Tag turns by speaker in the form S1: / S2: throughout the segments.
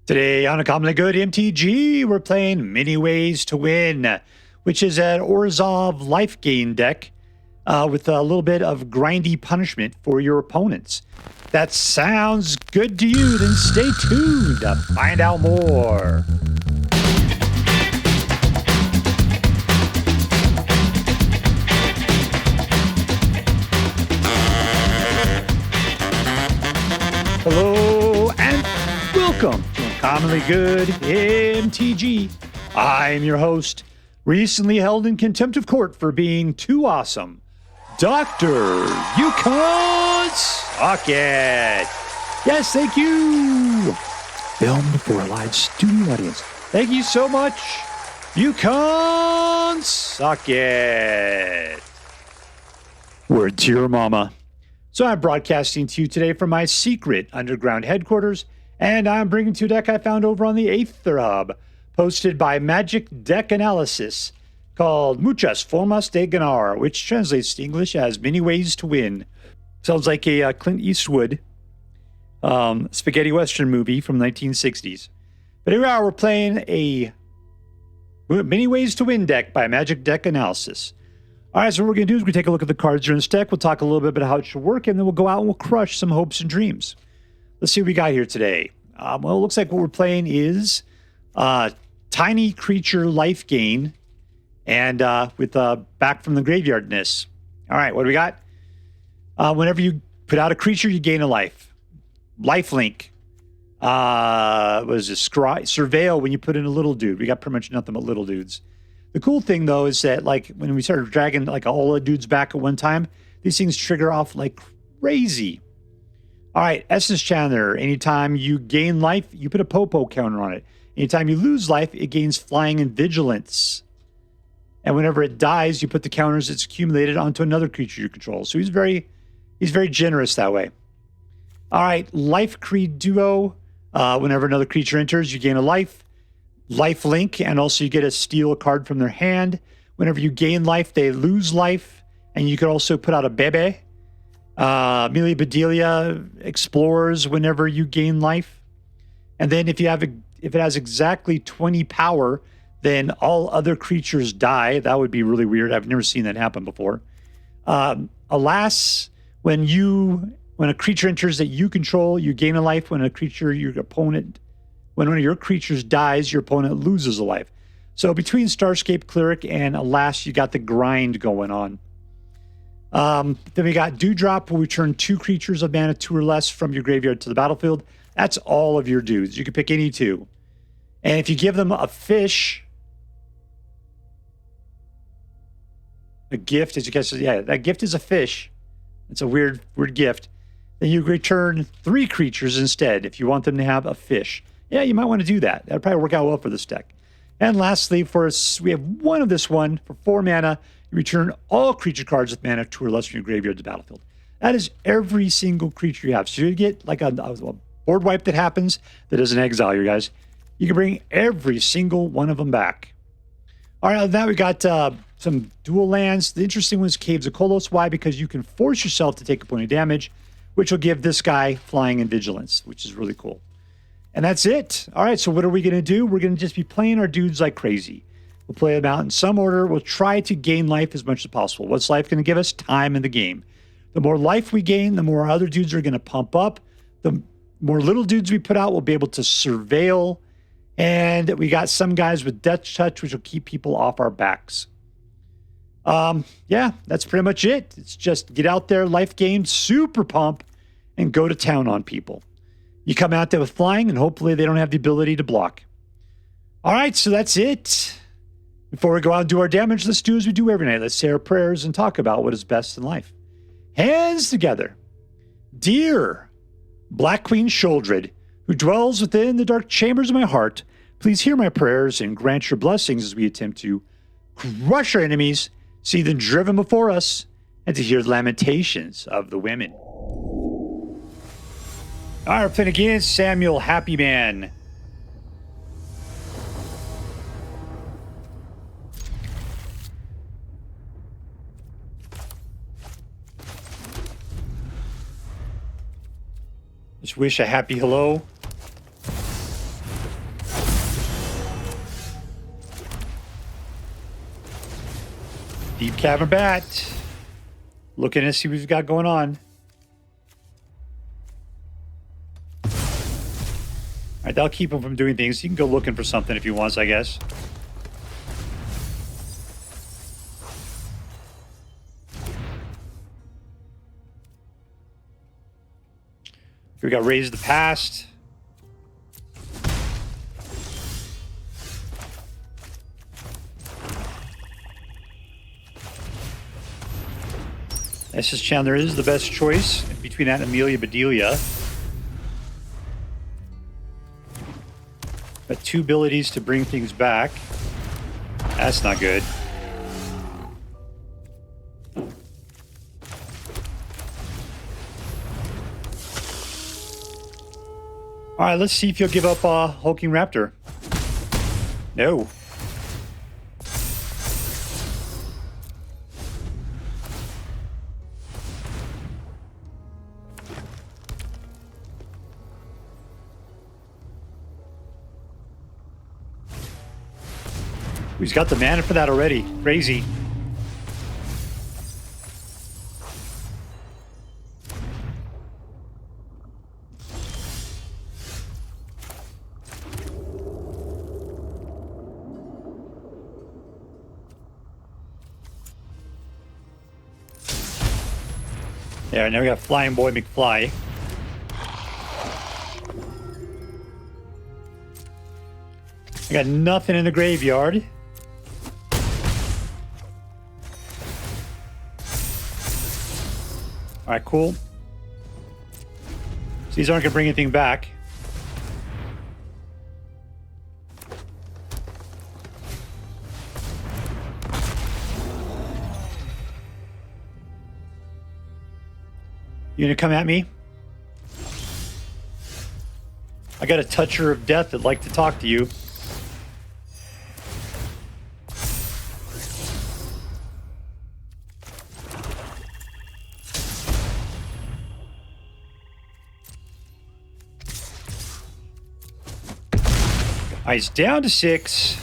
S1: Today on A Commonly Good MTG, we're playing Many Ways to Win, which is an Orzhov life gain deck with a little bit of grindy punishment for your opponents. That sounds good to you, then stay tuned to find out more. Hello and welcome to Commonly Good MTG. I'm your host, recently held in contempt of court for being too awesome, Dr. You-Can Suck It. Yes, thank you. Filmed for a live studio audience. Thank you so much. You-Can Suck It. Word to your mama. So I'm broadcasting to you today from my secret underground headquarters, and I'm bringing to you a deck I found over on the Aether Hub, posted by MagicDeckAnalisis, called Muchas Formas de Ganar, which translates to English as Many Ways to Win. Sounds like a Clint Eastwood spaghetti western movie from the 1960s. But here we are, we're playing a Many Ways to Win deck by MagicDeckAnalisis. All right, so what we're going to do is we're going to take a look at the cards that are in this deck. We'll talk a little bit about how it should work, and then we'll go out and we'll crush some hopes and dreams. Let's see what we got here today. Well, it looks like what we're playing is Tiny Creature Life Gain and with Back from the Graveyardness. All right, what do we got? Whenever you put out a creature, you gain a life. Lifelink. What is this? Surveil when you put in a little dude. We got pretty much nothing but little dudes. The cool thing, though, is that, like, when we started dragging, like, all the dudes back at one time, these things trigger off like crazy. All right, Essence Chandler. Anytime you gain life, you put a Popo counter on it. Anytime you lose life, it gains Flying and Vigilance. And whenever it dies, you put the counters it's accumulated onto another creature you control. So he's very generous that way. All right, Lifecreed Duo. Whenever another creature enters, you gain a life. Life link, and also you get to steal a card from their hand. Whenever you gain life, they lose life, and you could also put out a Bebe. Amelia Bedelia explores whenever you gain life. And then if it has exactly 20 power, then all other creatures die. That would be really weird. I've never seen that happen before. Alas, when a creature enters that you control, you gain a life. When one of your creatures dies, your opponent loses a life. So between Starscape Cleric and Elas, you got the grind going on. Then we got Dewdrop, will return 2 creatures of mana 2 or less from your graveyard to the battlefield. That's all of your dudes. You can pick any 2. And if you give them a fish, a gift, as you guys said, yeah, that gift is a fish. It's a weird gift. Then you return 3 creatures instead if you want them to have a fish. Yeah, you might want to do that. That'll probably work out well for this deck. And lastly, we have one of this one for 4 mana. You return all creature cards with mana 2 or less from your graveyard to the battlefield. That is every single creature you have. So you get like a board wipe that happens that doesn't exile you guys. You can bring every single one of them back. All right, now we got some dual lands. The interesting one is Caves of Koilos. Why? Because you can force yourself to take a point of damage, which will give this guy Flying and Vigilance, which is really cool. And that's it. All right, so what are we going to do? We're going to just be playing our dudes like crazy. We'll play them out in some order. We'll try to gain life as much as possible. What's life going to give us? Time in the game. The more life we gain, the more other dudes are going to pump up. The more little dudes we put out, we'll be able to surveil. And we got some guys with Death Touch, which will keep people off our backs. Yeah, that's pretty much it. It's just get out there, life gain, super pump, and go to town on people. You come out there with Flying, and hopefully they don't have the ability to block. All right, so that's it. Before we go out and do our damage, let's do as we do every night. Let's say our prayers and talk about what is best in life. Hands together. Dear Black Queen Sholdred, who dwells within the dark chambers of my heart, please hear my prayers and grant your blessings as we attempt to crush our enemies, see them driven before us, and to hear the lamentations of the women. All right, we're playing against SamuelHappyMan. Just wish a happy hello Deep-Cavern Bat. Looking to see what we've got going on. All right, that'll keep him from doing things. He can go looking for something if he wants, I guess. Here we got Raise the Past. SS Chandler is the best choice between that and Amalia Bedelia. Got 2 abilities to bring things back. That's not good. All right, let's see if you'll give up Hulking Raptor. No. He's got the mana for that already. Crazy. There, now we got Flying Boy McFly. I got nothing in the graveyard. All right, cool. So these aren't going to bring anything back. You gonna come at me? I got a toucher of death that'd like to talk to you. He's down to 6.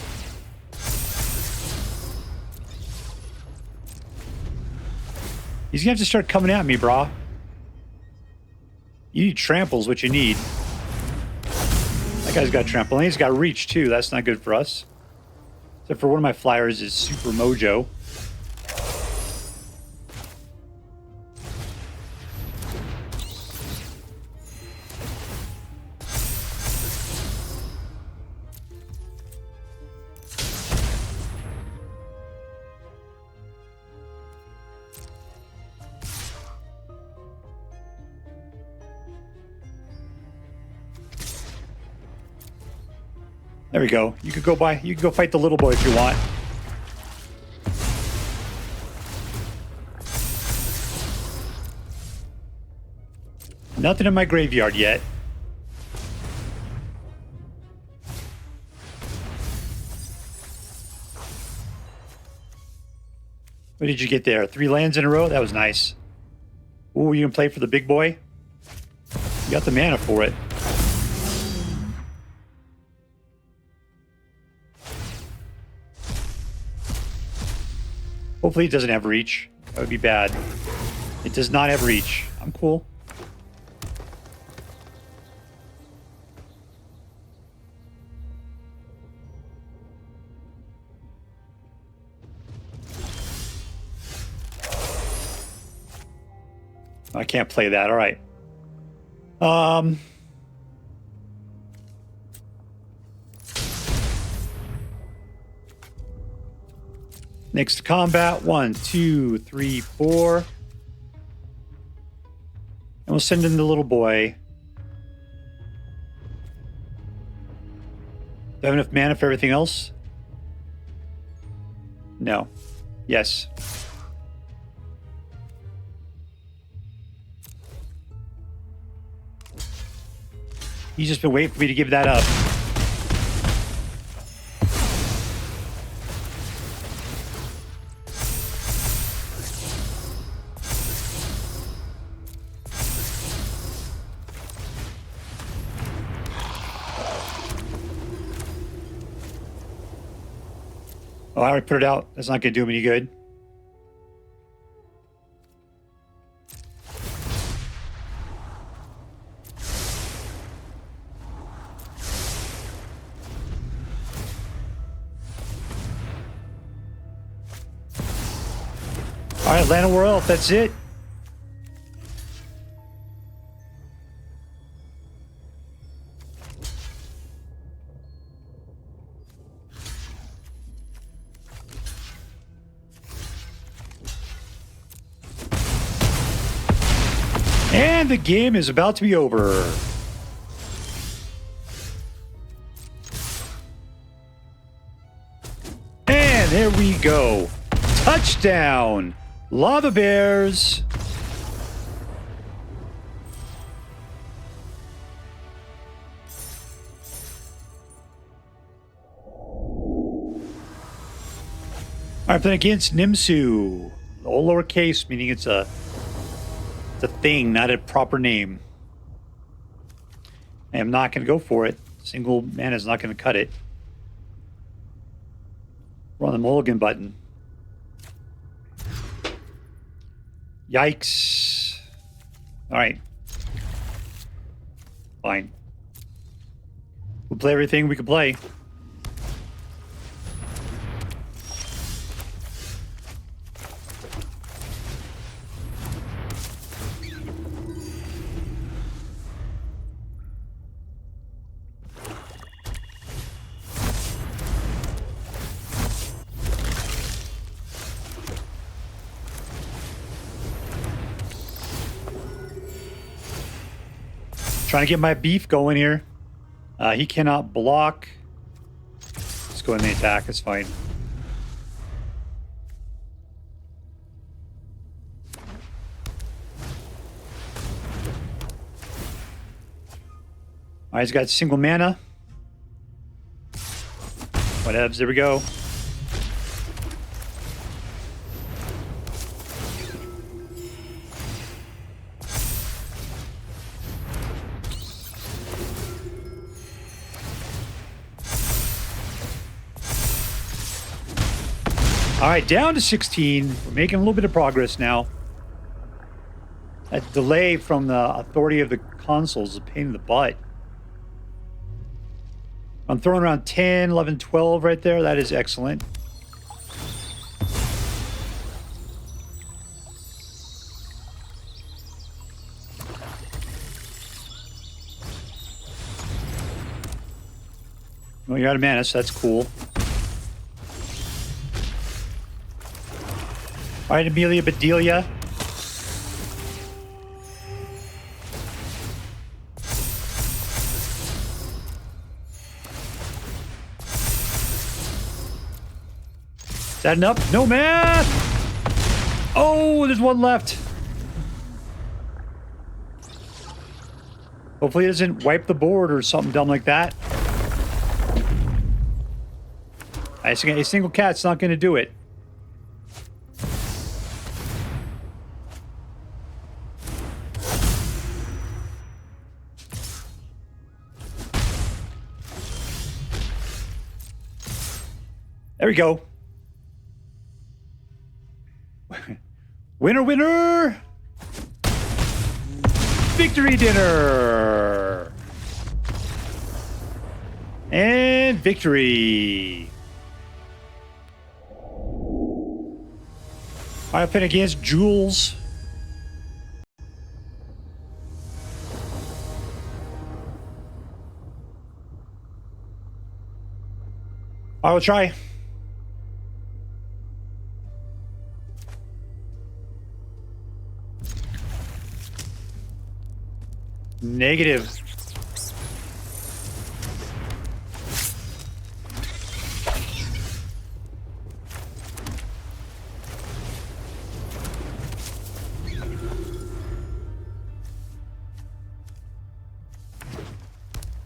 S1: He's gonna have to start coming at me, brah. You need tramples, what you need. That guy's got trample. And he's got reach, too. That's not good for us. Except for one of my flyers is Super Mojo. There we go. You could go by. You can go fight the little boy if you want. Nothing in my graveyard yet. What did you get there? 3 lands in a row? That was nice. Ooh, you can play for the big boy? You got the mana for it. Hopefully it doesn't have reach. That would be bad. It does not have reach. I'm cool. I can't play that. All right. Next to combat. 1, 2, 3, 4. And we'll send in the little boy. Do I have enough mana for everything else? No. Yes. He's just been waiting for me to give that up. Oh, I already put it out. That's not going to do him any good. All right, land War Elf, that's it. And the game is about to be over. And there we go. Touchdown. Lava Bears. All right, then against nuimsu. All lowercase, meaning it's a thing, not a proper name. I am not going to go for it. Single mana is not going to cut it. We're on the mulligan button. Yikes. All right. Fine. We'll play everything we can play. Trying to get my beef going here. He cannot block. Let's go in the attack. It's fine. All right, he's got single mana. Whatevs, there we go. All right, down to 16. We're making a little bit of progress now. That delay from the authority of the consoles is a pain in the butt. I'm throwing around 10, 11, 12 right there. That is excellent. Well, you're out of mana, so that's cool. All right, Amelia Bedelia. Is that enough? No math! Oh, there's one left. Hopefully it doesn't wipe the board or something dumb like that. A single cat's not going to do it. There we go. Winner, winner! Victory dinner! And victory! I pin against Jules. I will try. Negative.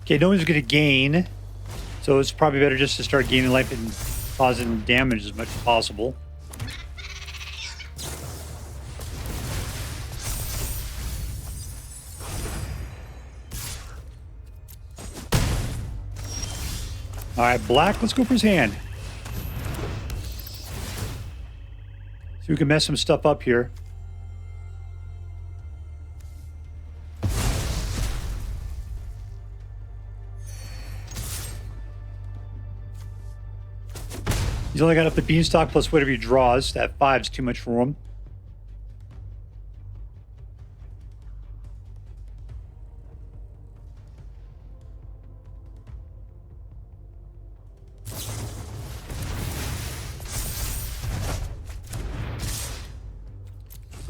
S1: Okay, no one's going to gain, so it's probably better just to start gaining life and causing damage as much as possible. All right, black, let's go for his hand. So we can mess some stuff up here. He's only got up the beanstalk plus whatever he draws. That 5's too much for him.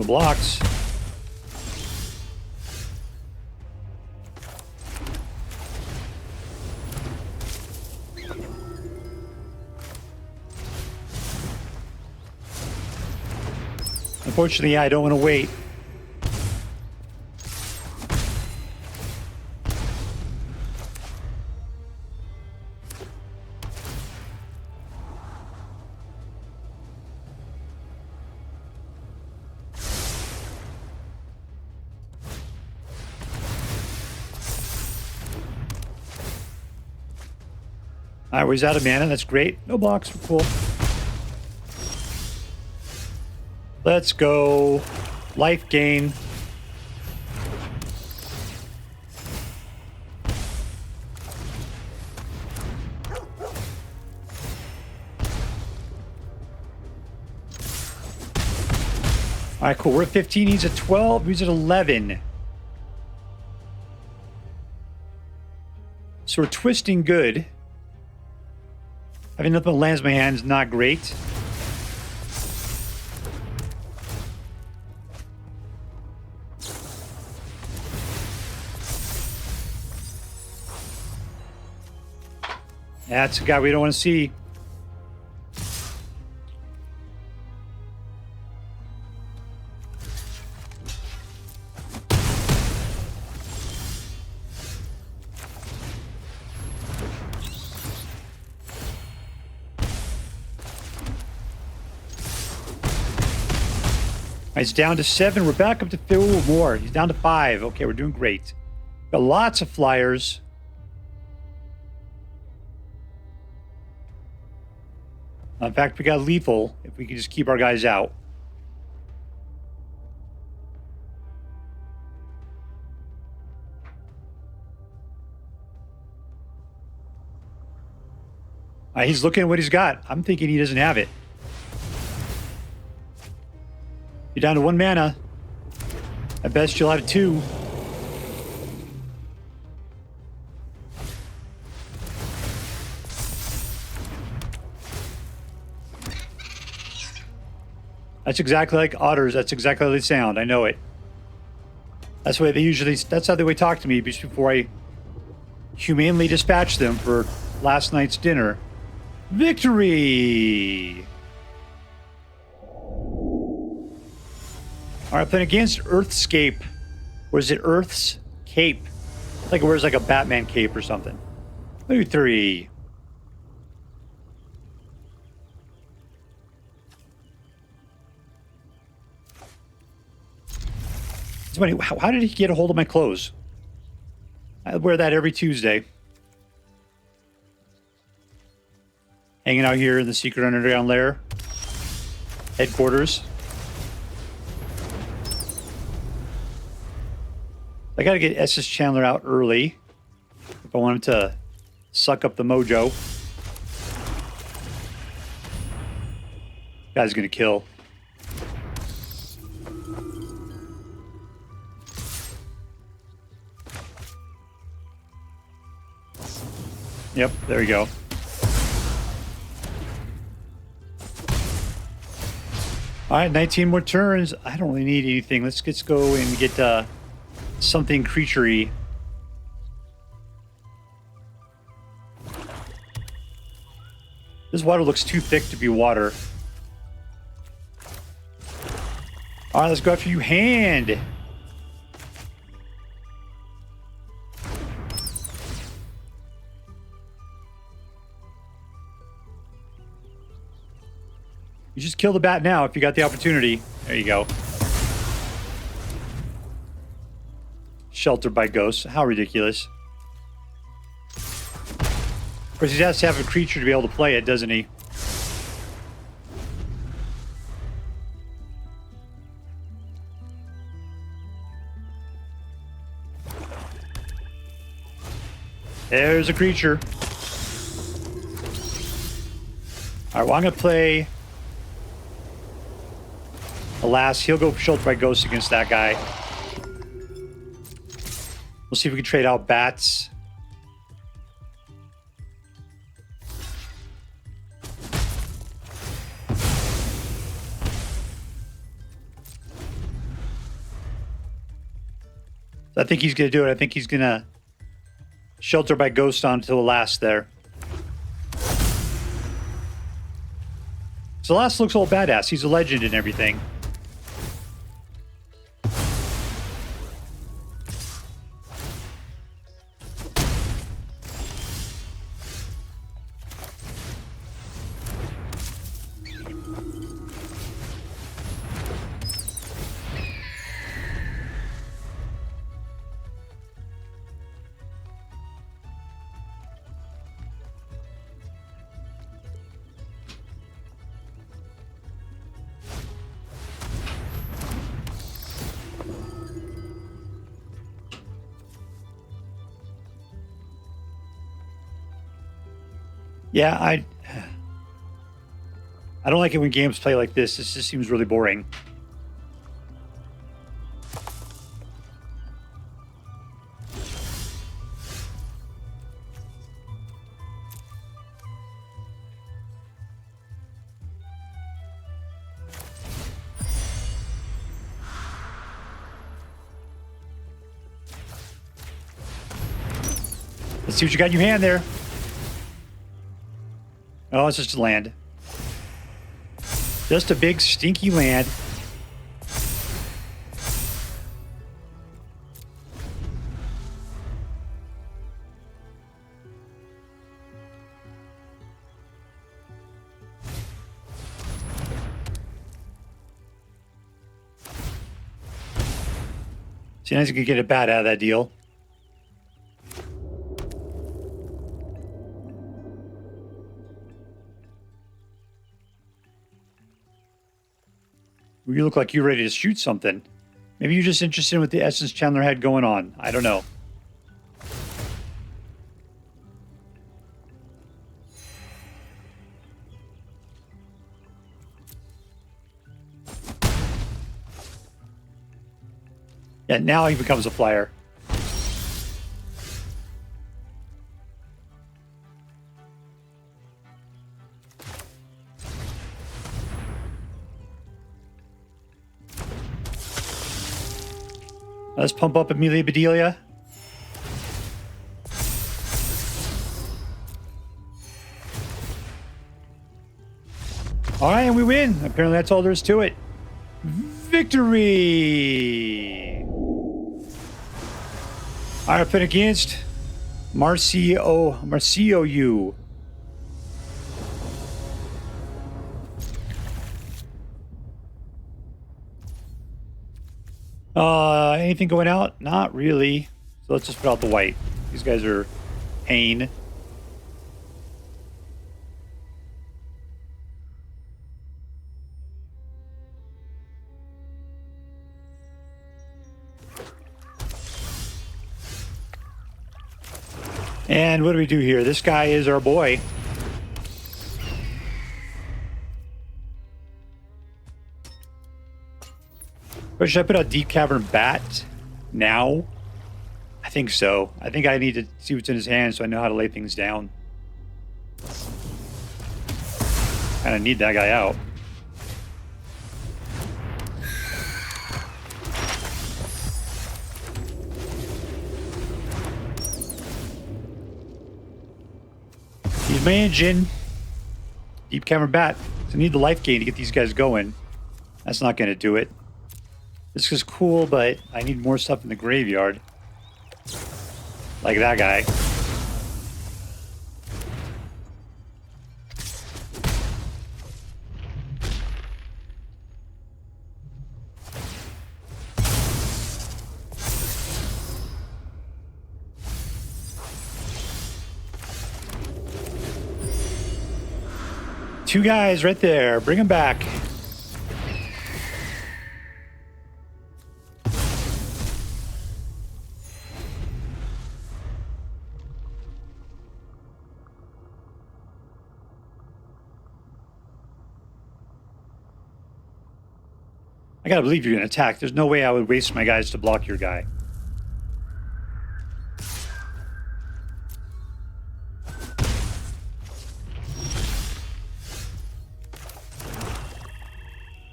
S1: The blocks. Unfortunately, I don't want to wait. All right, he's out of mana. That's great. No blocks. We're cool. Let's go. Life gain. All right, cool. We're at 15. He's at 12. He's at 11. So we're twisting good. Having nothing but lands in my hand is not great. That's a guy we don't want to see. He's down to 7. We're back up to 4 more. He's down to 5. Okay, we're doing great. Got lots of flyers. In fact, we got lethal if we can just keep our guys out. He's looking at what he's got. I'm thinking he doesn't have it. You're down to 1 mana. At best, you'll have 2. That's exactly like otters. That's exactly how they sound. I know it. That's the way they usually... That's how they would talk to me just before I humanely dispatch them for last night's dinner. Victory! All right, playing against Earthscape. Or is it Earth's Cape? Like it wears like a Batman cape or something. 3. Somebody, how did he get a hold of my clothes? I wear that every Tuesday. Hanging out here in the secret underground lair. Headquarters. I gotta get SS Chandler out early if I want him to suck up the mojo. Guy's gonna kill. Yep, there we go. All right, 19 more turns. I don't really need anything. Let's go and get something creature-y. This water looks too thick to be water. All right, let's go after you, hand. You just kill the bat now if you got the opportunity. There you go. Sheltered by ghosts. How ridiculous. Of course, he has to have a creature to be able to play it, doesn't he? There's a creature. All right, well, I'm going to play Elas. He'll go sheltered by ghosts against that guy. We'll see if we can trade out bats. So I think he's going to do it. I think he's going to shelter by Ghost on until the last there. So last looks all badass. He's a legend and everything. Yeah, I don't like it when games play like this. This just seems really boring. Let's see what you got in your hand there. Oh, it's just a land. Just a big stinky land. See, nice you could get a bat out of that deal. You look like you're ready to shoot something. Maybe you're just interested in what the Essence Chandler had going on. I don't know. Yeah, now he becomes a flyer. Let's pump up Amelia Bedelia. All right, and we win. Apparently that's all there is to it. Victory! All right, put against marcioyoo. Anything going out? Not really. So let's just put out the white. These guys are pain. And what do we do here? This guy is our boy. Or should I put out Deep-Cavern Bat now? I think so. I think I need to see what's in his hand so I know how to lay things down. Kind of need that guy out. He's my engine. Deep-Cavern Bat. So I need the life gain to get these guys going. That's not going to do it. This is cool, but I need more stuff in the graveyard. Like that guy. Two guys right there. Bring them back. I gotta believe you're gonna attack. There's no way I would waste my guys to block your guy.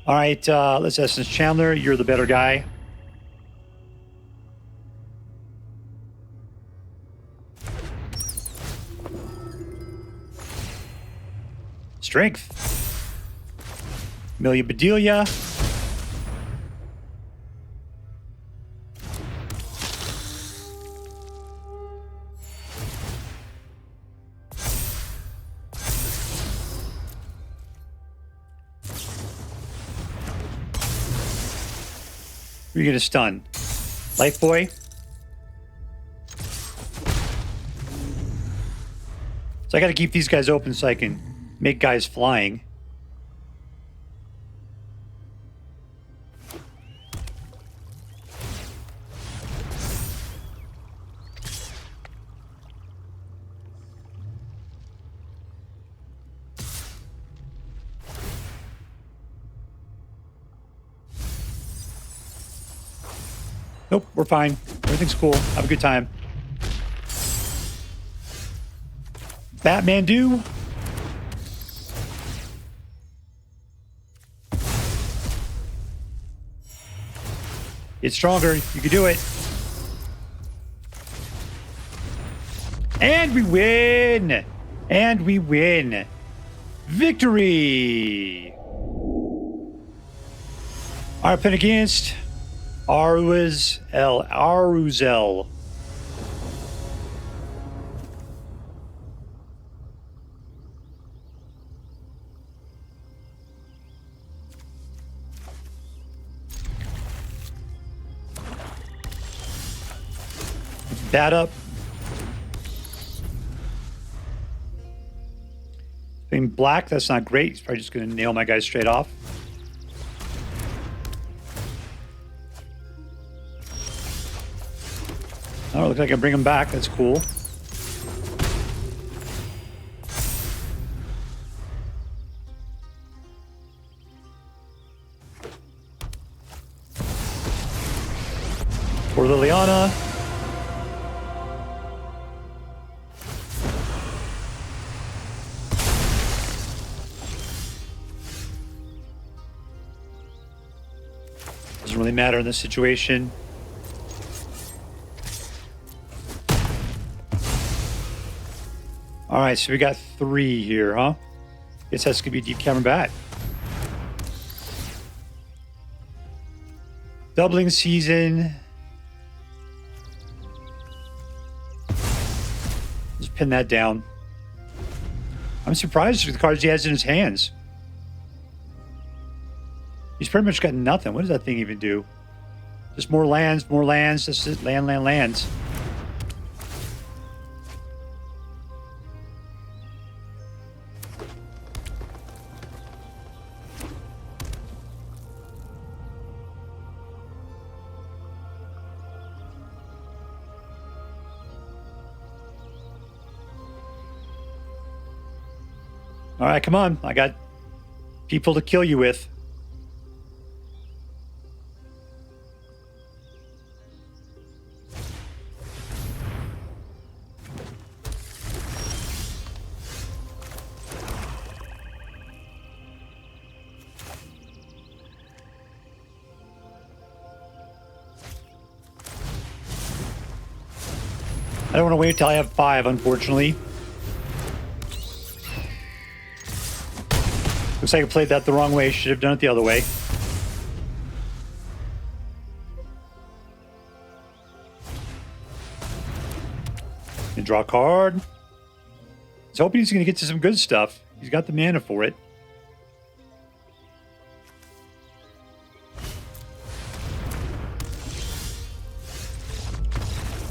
S1: All right, let's Essence Chandler. You're the better guy. Strength. Amelia Bedelia. Who are you going to stun? Life Boy? So I got to keep these guys open so I can make guys flying. Nope, we're fine. Everything's cool. Have a good time. Batman do. It's stronger. You can do it. And we win. And we win. Victory. All right, playing against aruzel. Bat up. Being black, that's not great. He's probably just going to nail my guy straight off. Oh, looks like I can bring him back. That's cool. For Liliana. Doesn't really matter in this situation. All right, so we got 3 here, huh? Guess that's gonna be Deep-Cavern Bat. Doubling season. Just pin that down. I'm surprised with the cards he has in his hands. He's pretty much got nothing. What does that thing even do? Just more lands, more lands. Just lands. All right, come on. I got people to kill you with. I don't want to wait until I have 5, unfortunately. Looks like I played that the wrong way. Should have done it the other way. And draw a card. I was hoping he's going to get to some good stuff. He's got the mana for it.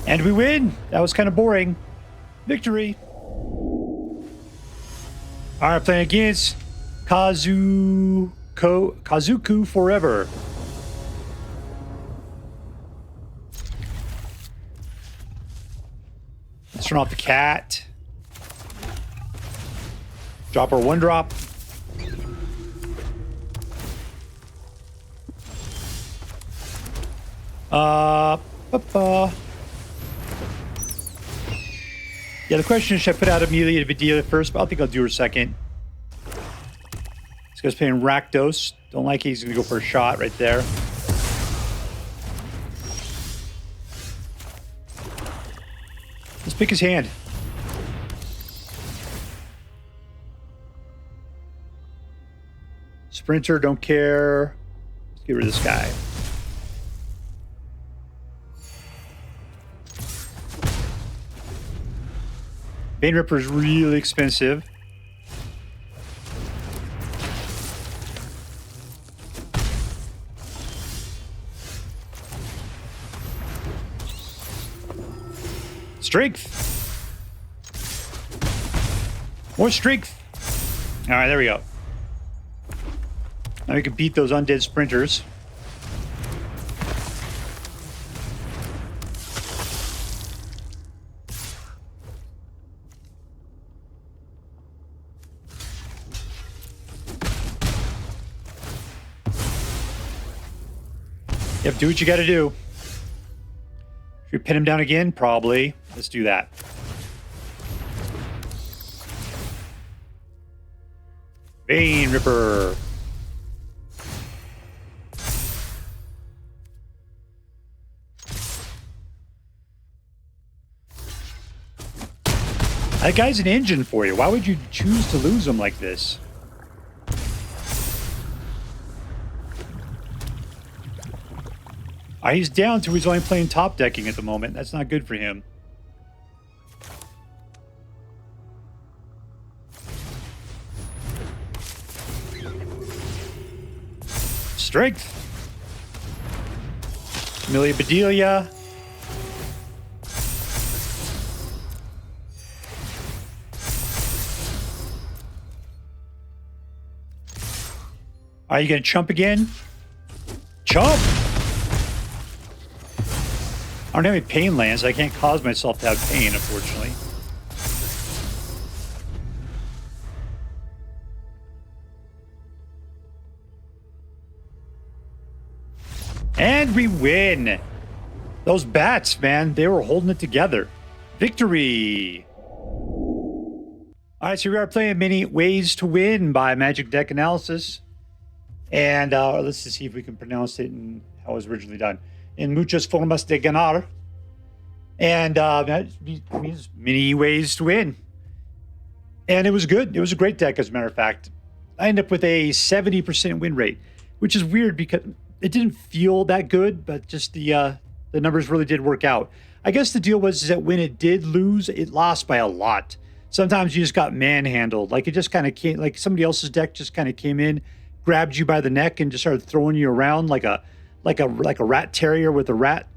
S1: And we win. That was kind of boring. Victory. All right, playing against Kazuku Forever. Let's turn off the cat. Drop our 1-drop. Yeah, the question is, should I put out Amelia Bedelia first? But I think I'll do her second. This guy's playing Rakdos. Don't like it. He's going to go for a shot right there. Let's pick his hand. Sprinter, don't care. Let's get rid of this guy. Bane Ripper is really expensive. Strength. More strength. All right, there we go. Now we can beat those undead sprinters. Yep, do what you gotta do. Should we pin him down again? Probably. Let's do that. Bane Ripper. That guy's an engine for you. Why would you choose to lose him like this? He's down to he's only playing top decking at the moment. That's not good for him. Strength. Amelia Bedelia. Are you going to chump again? Chump! I don't have any pain lands. I can't cause myself to have pain, unfortunately. And we win! Those bats, man, they were holding it together. Victory! Alright, so we are playing mini Ways to Win by MagicDeckAnalisis. And let's just see if we can pronounce it in how it was originally done. In muchas formas de ganar. And that means many ways to win. And it was good. It was a great deck, as a matter of fact. I ended up with a 70% win rate, which is weird because it didn't feel that good, but just the numbers really did work out. I guess the deal was that when it did lose, it lost by a lot. Sometimes you just got manhandled. Like it just kind of came, like somebody else's deck just kind of came in, grabbed you by the neck, and just started throwing you around like a rat terrier with a rat.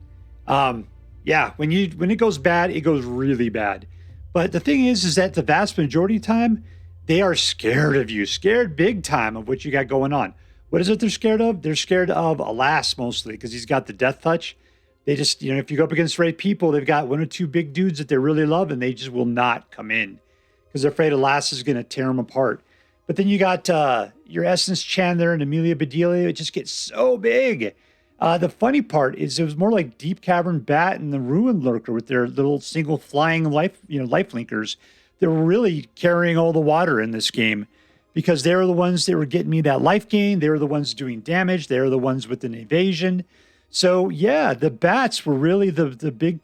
S1: Yeah, when it goes bad, it goes really bad. But the thing is that the vast majority of the time, they are scared of you, scared big time of what you got going on. What is it they're scared of? They're scared of Elas mostly because he's got the death touch. They just, if you go up against the right people, they've got one or two big dudes that they really love and they just will not come in because they're afraid Elas is going to tear them apart. But then you got your Essence Chandler and Amelia Bedelia. It just gets so big. The funny part is it was more like Deep-Cavern Bat and the Ruin-Lurker with their little single flying life linkers. They were really carrying all the water in this game because they were the ones that were getting me that life gain. They were the ones doing damage. They were the ones with an evasion. So yeah, the bats were really the big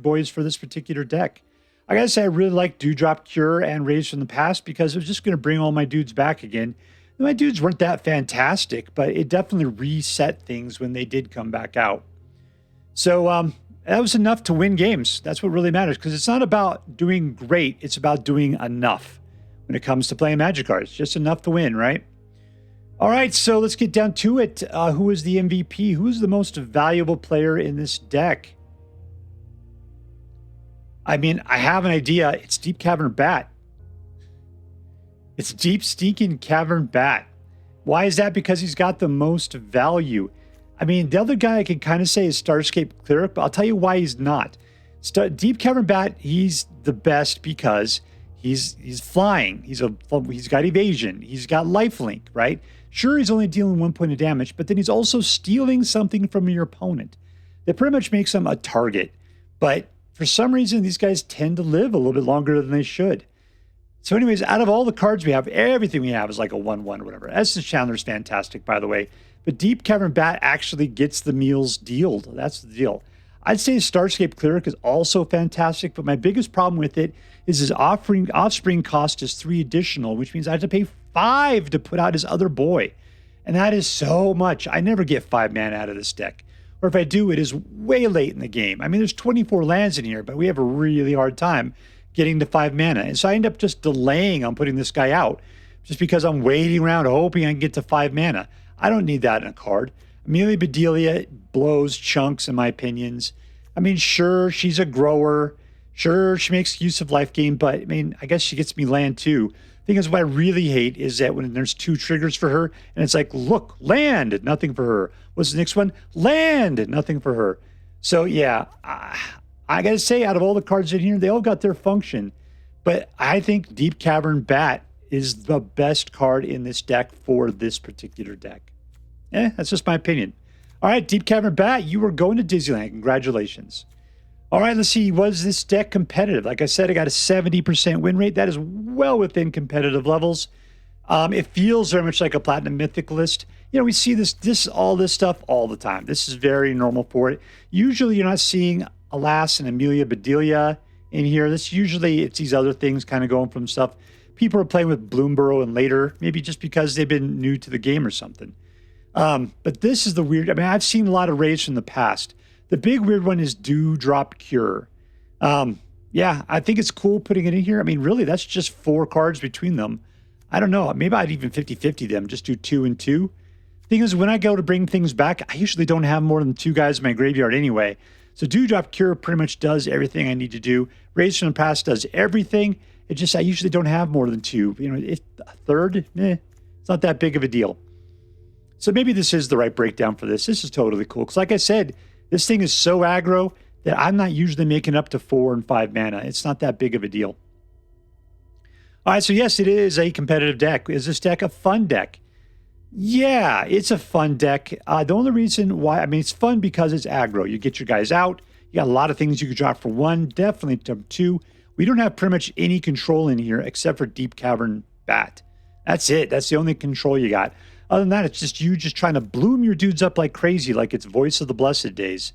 S1: boys for this particular deck. I gotta say, I really like Dewdrop Cure and Raise from the Past because it was just going to bring all my dudes back again. My dudes weren't that fantastic, but it definitely reset things when they did come back out. So that was enough to win games. That's what really matters because it's not about doing great. It's about doing enough when it comes to playing Magic cards. Just enough to win, right? All right, so let's get down to it. Who is the MVP? Who is the most valuable player in this deck? I mean, I have an idea. It's Deep-Cavern Bat. It's Deep Stinking Cavern Bat. Why is that? Because he's got the most value. I mean, the other guy I can kind of say is Starscape Cleric, but I'll tell you why he's not. Deep-Cavern Bat, he's the best because he's flying. He's got evasion. He's got lifelink, right? Sure, he's only dealing 1 point of damage, but then he's also stealing something from your opponent. That pretty much makes him a target. But for some reason, these guys tend to live a little bit longer than they should. So anyways, out of all the cards we have, everything we have is like a 1/1 or whatever. Essence Chandler's fantastic, by the way. But Deep-Cavern Bat actually gets the meals dealed. That's the deal. I'd say Starscape Cleric is also fantastic, but my biggest problem with it is his offspring cost is 3 additional, which means I have to pay 5 to put out his other boy. And that is so much. I never get 5 mana out of this deck. Or if I do, it is way late in the game. I mean, there's 24 lands in here, but we have a really hard time getting to 5 mana. And so I end up just delaying on putting this guy out just because I'm waiting around hoping I can get to 5 mana. I don't need that in a card. Amelia Bedelia blows chunks in my opinions. I mean, sure, she's a grower. Sure, she makes use of life gain, but I mean, I guess she gets me land too. Thing is, what I really hate is that when there's 2 triggers for her, and it's like, look, land, nothing for her. What's the next one? Land, nothing for her. So yeah, I gotta say, out of all the cards in here, they all got their function. But I think Deep-Cavern Bat is the best card in this deck for this particular deck. That's just my opinion. All right, Deep-Cavern Bat, you were going to Disneyland. Congratulations. All right, let's see. Was this deck competitive? Like I said, I got a 70% win rate. That is well within competitive levels. It feels very much like a Platinum Mythic list. You know, we see all this stuff all the time. This is very normal for it. Usually you're not seeing Elas and Amelia Bedelia in here. It's these other things kind of going from stuff. People are playing with Bloomburrow and later, maybe just because they've been new to the game or something. But this is the weird. I mean, I've seen a lot of raids from the past. The big weird one is Dewdrop Cure. Yeah, I think it's cool putting it in here. I mean, really, that's just 4 cards between them. I don't know. Maybe I'd even 50-50 them, just do 2 and 2. Thing is, when I go to bring things back, I usually don't have more than 2 guys in my graveyard anyway. So Dewdrop Cure pretty much does everything I need to do. Raids from the past does everything. It just, I usually don't have more than 2. You know, if a third, it's not that big of a deal. So maybe this is the right breakdown for this. This is totally cool. Because like I said, this thing is so aggro that I'm not usually making up to 4 and 5 mana. It's not that big of a deal. All right, so yes, it is a competitive deck. Is this deck a fun deck? Yeah, it's a fun deck. The only reason why, I mean, it's fun because it's aggro. You get your guys out. You got a lot of things you could drop for 1, definitely 2. We don't have pretty much any control in here except for Deep-Cavern Bat. That's it. That's the only control you got. Other than that, it's just you just trying to bloom your dudes up like crazy, like it's Voice of the Blessed Days.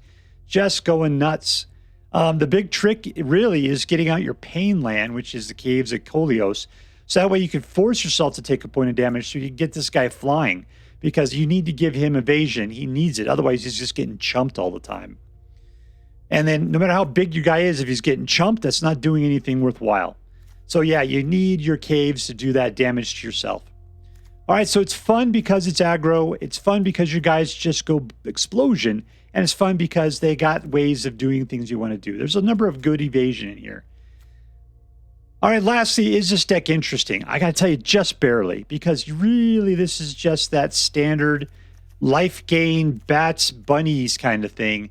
S1: Just going nuts. The big trick really is getting out your pain land, which is the Caves of Koilos. So that way you can force yourself to take a point of damage so you can get this guy flying. Because you need to give him evasion. He needs it. Otherwise, he's just getting chumped all the time. And then no matter how big your guy is, if he's getting chumped, that's not doing anything worthwhile. So yeah, you need your caves to do that damage to yourself. All right, so it's fun because it's aggro. It's fun because your guys just go explosion. And it's fun because they got ways of doing things you want to do. There's a number of good evasion in here. All right, lastly, is this deck interesting? I got to tell you, just barely. Because really, this is just that standard life gain, bats, bunnies kind of thing.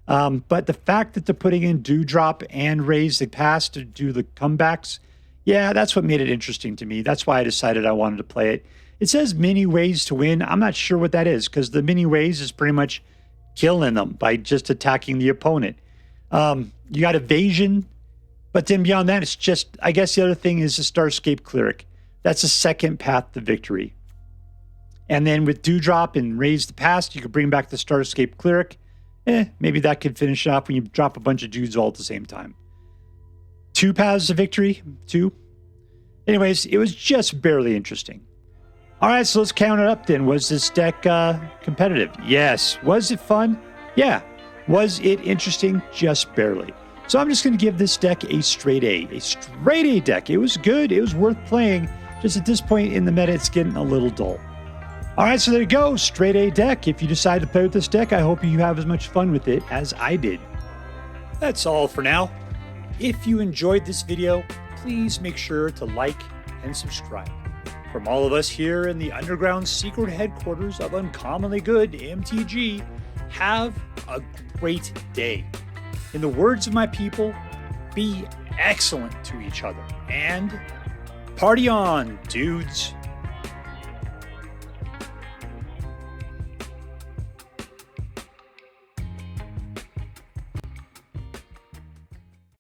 S1: But the fact that they're putting in Dewdrop and Raise the Pass to do the comebacks, yeah, that's what made it interesting to me. That's why I decided I wanted to play it. It says many ways to win. I'm not sure what that is because the many ways is pretty much killing them by just attacking the opponent. You got evasion, but then beyond that, it's just, I guess the other thing is the Starscape Cleric. That's a second path to victory. And then with Dewdrop and Raise the Past, you could bring back the Starscape Cleric. Maybe that could finish off when you drop a bunch of dudes all at the same time. 2 paths to victory, 2. Anyways, it was just barely interesting. All right, so let's count it up then. Was this deck competitive? Yes. Was it fun? Yeah. Was it interesting? Just barely. So I'm just going to give this deck a straight A. A straight A deck. It was good. It was worth playing. Just at this point in the meta, it's getting a little dull. All right, so there you go. Straight A deck. If you decide to play with this deck, I hope you have as much fun with it as I did. That's all for now. If you enjoyed this video, please make sure to like and subscribe. From all of us here in the underground secret headquarters of Uncommonly Good MTG, have a great day. In the words of my people, be excellent to each other. And party on, dudes.